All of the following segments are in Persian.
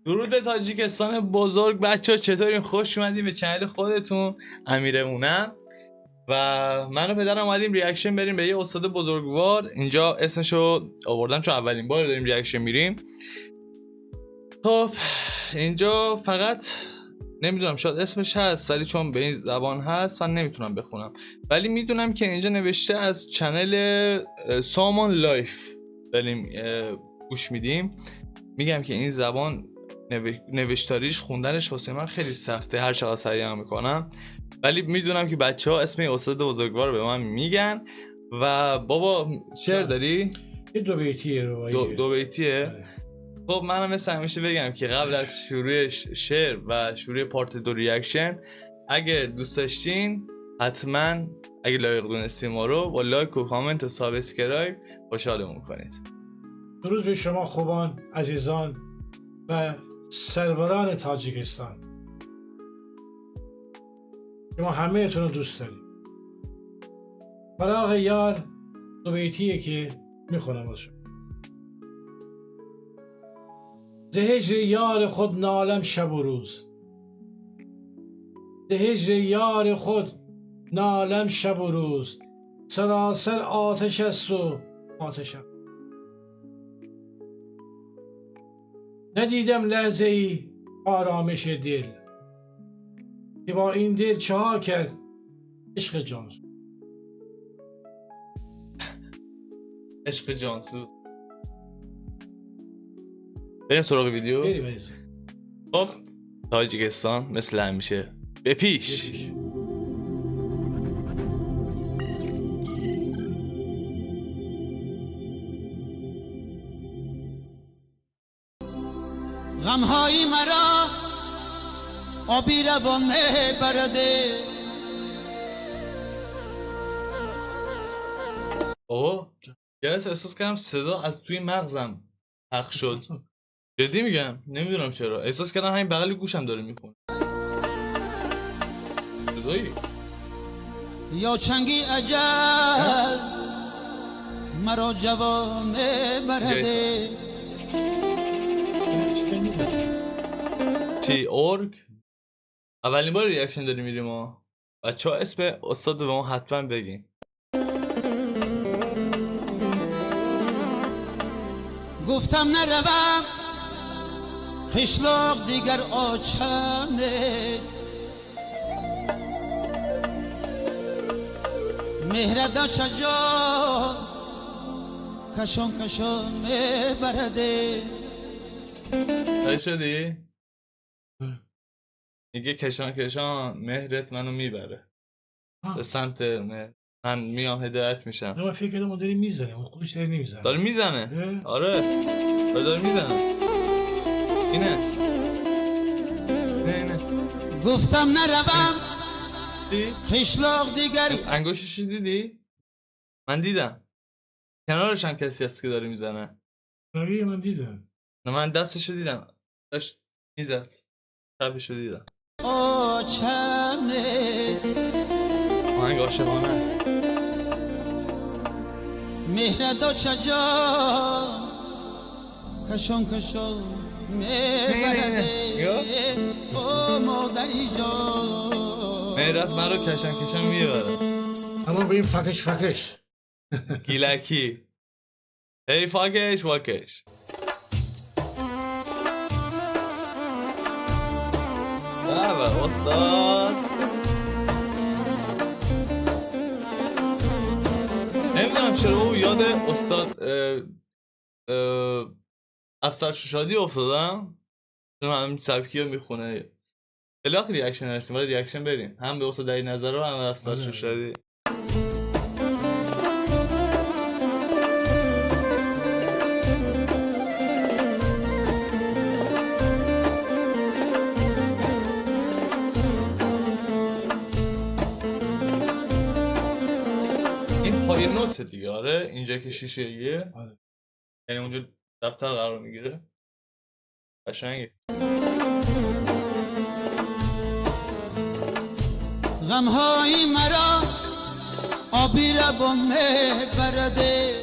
درود به تاجیکستان بزرگ. بچه چطورین؟ خوش اومدیم به چنل خودتون. امیرمونم و من و پدرم اومدیم ریاکشن بریم به یه استاد بزرگوار. اینجا اسمشو آوردم چون اولین بار داریم ریاکشن میریم. خب اینجا فقط نمیدونم شاید اسمش هست ولی چون به این زبان هست من نمیتونم بخونم، ولی میدونم که اینجا نوشته از چنل سامان لایف داریم گوش میدیم. میگم که این زبان نوشتاریش خوندنش واسه من خیلی سخته هر چقدر سعی میکنم، ولی میدونم که بچه ها اسم استاد بزرگوار به من میگن. و بابا شعر داری؟ یه دو بیتیه رو دو بیتیه؟ خب منم مثل همیشه بگم که قبل از شروع شعر و شروع پارت 2 ریاکشن اگه دوست داشتین حتما اگه لایق دونستین ما رو با لایک و کامنت و سابسکرایب خوشحالمون کنید. درود به شما خوبان، عزیزان و سروران تاجیکستان. شما همه تون رو دوست داریم. فراغ یار دو بیتیه که میخونم از شما. ز هجر یار خود نالم شب و روز، ز هجر یار خود نالم شب و روز، سراسر آتش است و آتشم. ندیدم لحظه ای آرامش دل، که با این دل چه ها کرد عشق جانسوز. عشق جانسوز. بریم سراغ ویدیو. بریم. خب تاجیکستان مثل همیشه به پیش. غمهای مرا آبی روان برده. اوه جلسه احساس کردم صدا از توی مغزم پخش شد. جدی میگم نمیدونم چرا احساس کردم همین بغل گوشم داره میخونه. صدایی یا چنگی اجل مرا جوان برده. چی اورگ؟ اولین بار ریاکشن داریم میریم ها. بچه ها اسم استاد به ما حتما بگین. گفتم نروم خشلاق دیگر آچم نیست، مهردا چجا کشان کشان برده. چای شدی؟ میگه کشان کشان مهرت منو میبره به سمت مهر. من میام هدایت میشم. من فکر کردم اون داری میزنه، اون خودش داری نمیزنه. داره میزنه؟ آره داره میزنه. اینه گفتم نروم دی؟ خشلاق دیگر. انگوشش دیدی؟ من دیدم کنارش هم کسی هست که داره میزنه. روی من دیدم. نه من دستشو دیدم داشت میزد، چپشو دیدم. آچم نیست آهنگ عاشقانه است. مهردا چجا کشان کشان میبرده. او مادری جان مهرت من رو کشان کشان میبره. اما به این فکش گیلکی هی فاکش واکش. بابا استاد نمیدونم چرا او یاد استاد افسر شادی افتادم، چون همین سبکی رو میخونه. خیلی وقت ریاکشن نرفتیم ولی ریاکشن بریم هم به استاد این نظر رو هم به افسر شادی. این پای نوت دیگه. آره اینجا که شیشه ایه یعنی اونجا دفتر قرار میگیره. قشنگه. غمهای مرا آبی روان برده.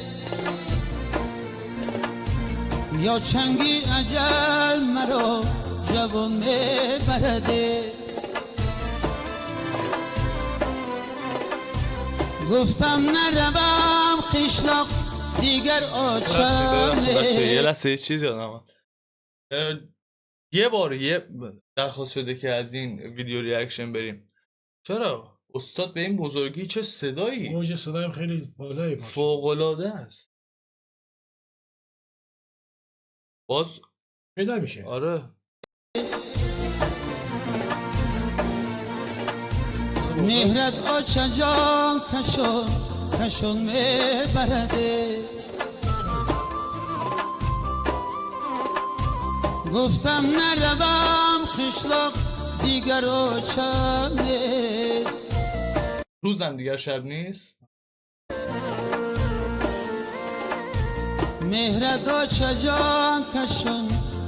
یا چنگی اجل مرا و میبرده گفتم نروم خیشلاق دیگر یه آچانه لحظه یه چیز یادم اومد. یه بار یه درخواست شده که از این ویدیو ریاکشن بریم. چرا؟ استاد به این بزرگی چه صدایی؟ موج صدایم خیلی بالایی باشه. فوق‌العاده است. باز پیدا میشه. آره مهرت آچجان کشون میبرده گفتم نروم خشلاق دیگر آچم نیست روزم دیگر شب نیست. مهرت آچجان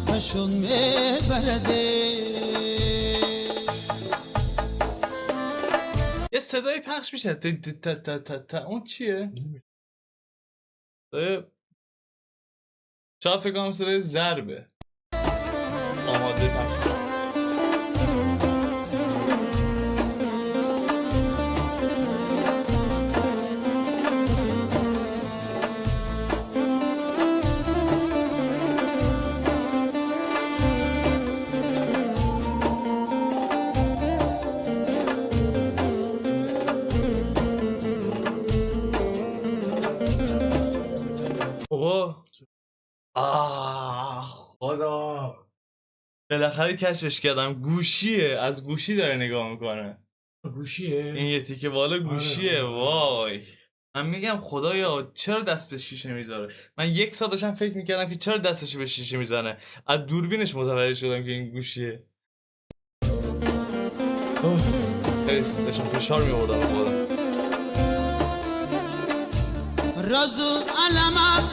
کشون میبرده یه صدای پخش میشه تا اون چیه؟ شاید فکر کنم صدای ضربه. آماده پخش. خدا بالاخره کشفش کردم. گوشیه، از گوشی داره نگاه میکنه. گوشیه این یه تیکه بالا گوشیه. وای من میگم خدایا چرا دست به شیشه میذاره. من 1 ساعت داشتم فکر میکردم که چرا دستشو به شیشه میزنه. از دوربینش متوجه شدم که این گوشیه. داشتم فشار میوردم خودم. رازو علمم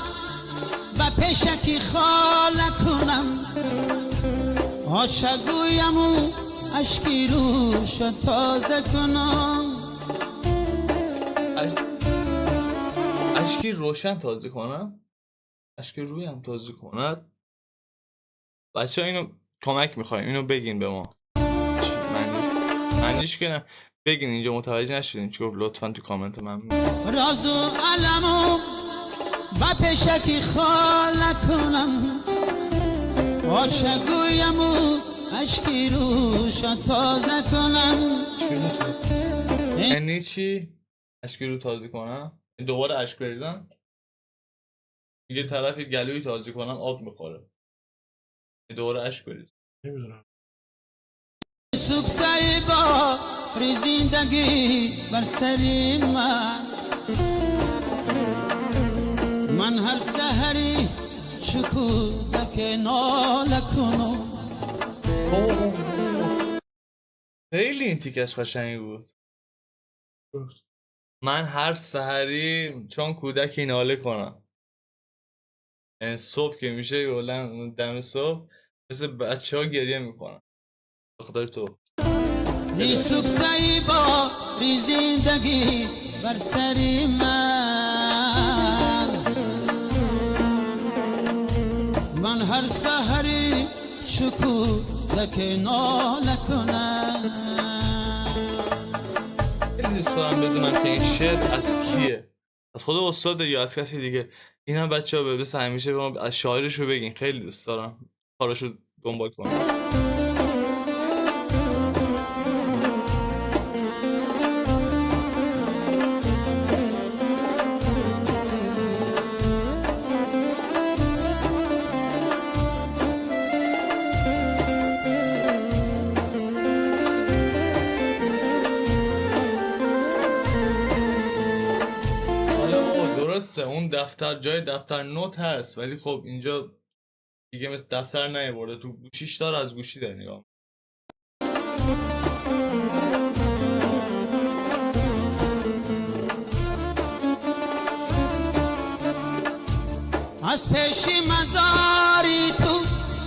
و پشکی خاله کنم آچگویم و اشکی روش تازه کنم اشکی روشن تازه کنم. اشکی رویم تازه کند. بچه ها اینو کمک میخوایم اینو بگین به ما. معنیش که نه بگین اینجا متوجه نشدین چی گفت لطفا تو کامنت من. رازو علمو و پشکی خاله کنم آشگویم و اشکی روش تازه کنم یعنی چی؟ اشکی رو تازه کنم؟ دوباره اشک بریزم؟ یه طرفی گلوی تازه کنم آب میخوره. دوباره اشک بریزم. نمیدونم. سوختای با ریزیندگی بر سری من هر سحری شکودک ناله کنم خیلی این تیکش قشنگی بود. من هر سحری چون کودکی ناله کنم. صبح که میشه گلن دم صبح مثل بچه ها گریه میکنن. بخاطر تو سوختای با ریزیندگی بر سری من هر سحری شکودک ناله کنم. خیلی دوست دارم بدونم که این شعر از کیه. از خود استاد یا از کسی دیگه. این هم بچه ها به همیشه به ما از شاعرش رو بگین. خیلی دوست دارم کاراشو دنبال کنم. اون دفتر جای دفتر نوت هست ولی خب اینجا دیگه مثل دفتر نیاورده. تو گوشیش داره از گوشی داره نگاه. از پیشی مزاری تو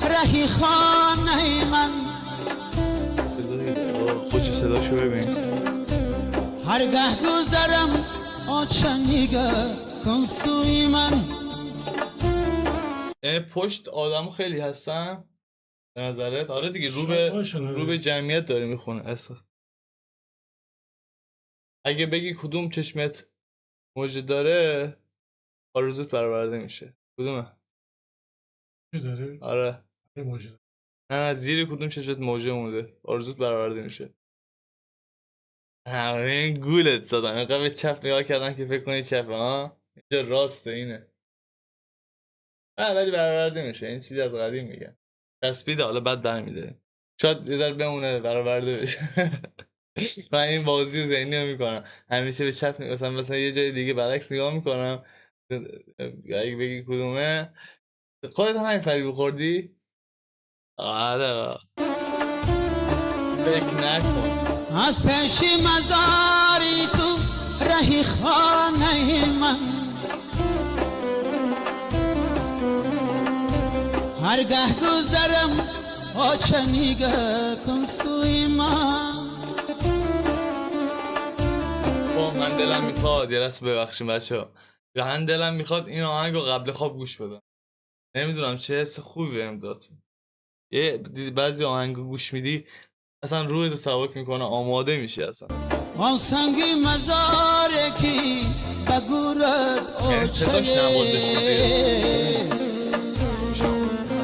رهی خانه من خوچه صداشو ببین. هرگاه گذرم آچه نگه کن سوی من. پشت آدم خیلی هستن. به نظرت؟ آره دیگه رو به جمعیت داره میخونه اصلا. اگه بگی کدوم چشمت موجه داره آرزوت برآورده میشه. کدومه؟ داره؟ آره. موجه. نه زیر کدوم چشمت موجه مونده آرزوت برآورده میشه. همین گولت زدن. اینقدر به چپ نگاه کردن که فکر کنی چپه ها. اینجا راسته اینه. ولی برآورده میشه. این چیزی از قدیم میگن. تسبیده حالا بعد در میده. شاید یه در بمونه برآورده بشه. من این بازی ذهنی رو میکنم. همیشه به چپ مثلا یه جای دیگه برعکس نگاه میکنم. اگه بگی کدومه خودت هم همین فریب خوردی؟ آره فکر نکن. از پیش مزاری تو رهی خانه من، هرگه گذرم آچنیگه کن سوی من. من دلم میخواد یه رس ببخشیم بچه ها، من دلم میخواد این آهنگ رو قبل خواب گوش بدم. نمیدونم چه حس خوبی بهم داد. یه بعضی آهنگ گوش میدی اصلا روی تو سبک میکنه، آماده میشی اصلا. آن سنگی مزاره کی بگورد صداش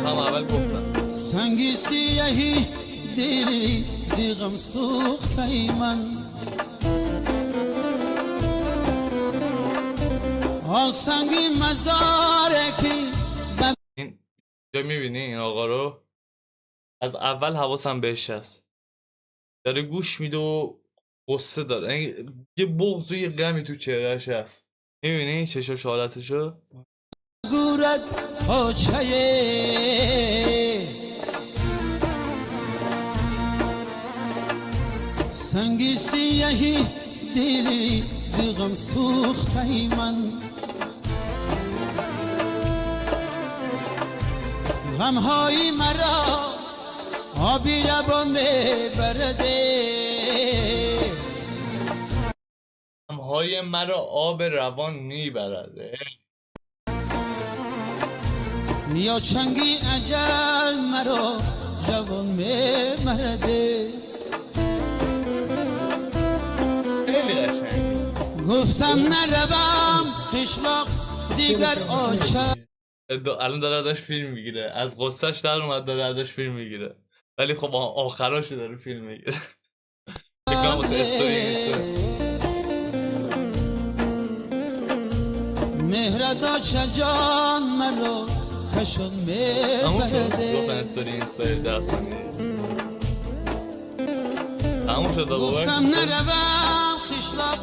هم اول گفتم سنگی سیاهی دیلی دیغم سوخته من. آن سنگی مزاره کی این جا میبینی این آقا رو از اول حواسم بهش هست، داره گوش میده و قصه داره، یه بغض و یه غمی تو چهرهش هست. میبینی چشاش حالتشو گورد پاچه سنگی سیاهی دیلی زیغم سوخته من. غمهای مرا آبی لبان میبرده، غمهای مرا آب روان میبرده. یا چنگی اجل مرا جوان میمرده. خیلی قشنگ. گفتم نروم خشلاق دیگر آچه. الان داره ازش فیلم میگیره، از قصهش در اومد داره ازش فیلم میگیره، ولی خب آخراش داره فیلم میگیره. فکرم واسه استوری نیست. مهردا چجان مرا کشون میبرده. گفتن استوری اینستا درستانی تموم شد. گفتم نروم خشلاق،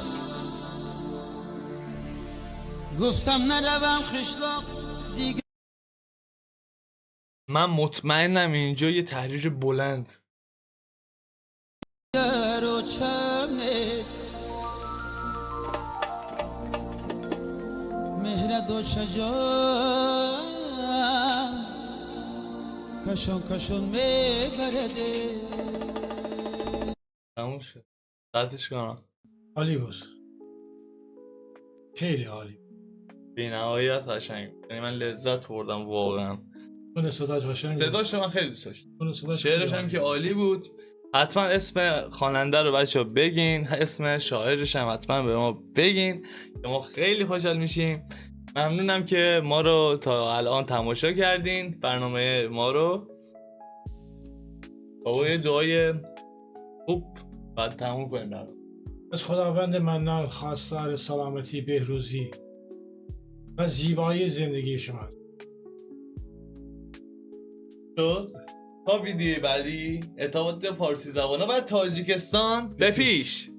گفتم نروم خشلاق دیگر. من مطمئنم اینجا یه تحریر بلند رو چم نیست. مهردا چجان کشون میبرده. تموم شد. قطعش کنم. عالی بود، خیلی عالی. بی نهایت قشنگ. یعنی من لذت بردم واقعا. اون صداش قشنگ، صداش من خیلی دوست داشتم. اون صداش شعرش هم که عالی بود. حتما اسم خواننده رو بچه‌ها بگین، اسم شاعرش هم حتما به ما بگین که ما خیلی خوشحال میشیم. ممنونم که ما رو تا الان تماشا کردین، برنامه ما رو. با یه دعای خوب بعد تموم کنیم. از خداوند منان خواستار سلامتی، بهروزی و زیبایی زندگی شما. تا ویدیوی بعدی ارتباط پارسی زبان و تاجیکستان به پیش.